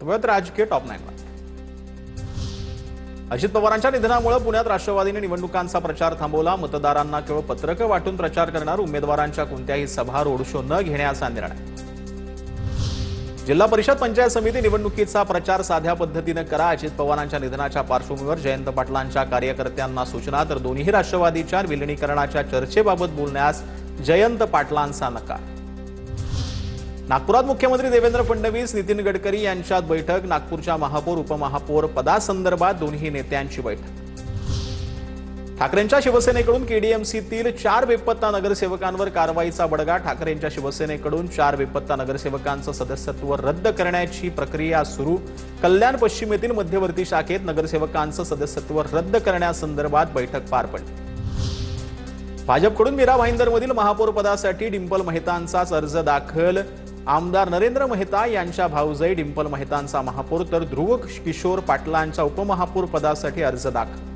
वत राजकीय टॉप 9 ला अजित पवारांच्या निधनामुळे पुण्यात राष्ट्रवादीने निवडणुकांचा प्रचार थांबवला। मतदारांना केवळ पत्रकं वाटून प्रचार करणार, उमेदवारांच्या कोणत्याही सभा रोड शो न घेण्याचा निर्णय। जिल्हा परिषद पंचायत समिती निवडणुकीचा प्रचार साध्या पद्धतीने करा, अजित पवारांच्या निधनाच्या पार्श्वभूमीवर जयंत पाटलांच्या कार्यकर्त्यांना सूचना। तर दोन्ही राष्ट्रवादीच्या विलिनीकरणाच्या चर्चेबाबत बोलण्यास जयंत पाटलांचा नकार। नागपुरात मुख्यमंत्री देवेंद्र फडणवीस नितीन गडकरी यांच्यात बैठक। नागपूरच्या महापौर उपमहापौर पदासंदर्भात दोन्ही नेत्यांची बैठक। ठाकरेंच्या शिवसेनेकडून केडीएमसीतील 4 बेपत्ता नगरसेवकांवर कारवाईचा बडगा। ठाकरेंच्या शिवसेनेकडून 4 बेपत्ता नगरसेवकांचं सदस्यत्व रद्द करण्याची प्रक्रिया सुरू। कल्याण पश्चिमेतील मध्यवर्ती शाखेत नगरसेवकांचं सदस्यत्व रद्द करण्यासंदर्भात बैठक पार पडली। भाजपकडून मीरा भाईंदरमधील महापौर पदासाठी डिंपल मेहतांचाच अर्ज दाखल। आमदार नरेंद्र मेहता यांच्या भाऊजाई डिंपल मेहतांचा महापौर, तर ध्रुव किशोर पाटलांच्या उपमहापौर पदासाठी अर्ज दाखल।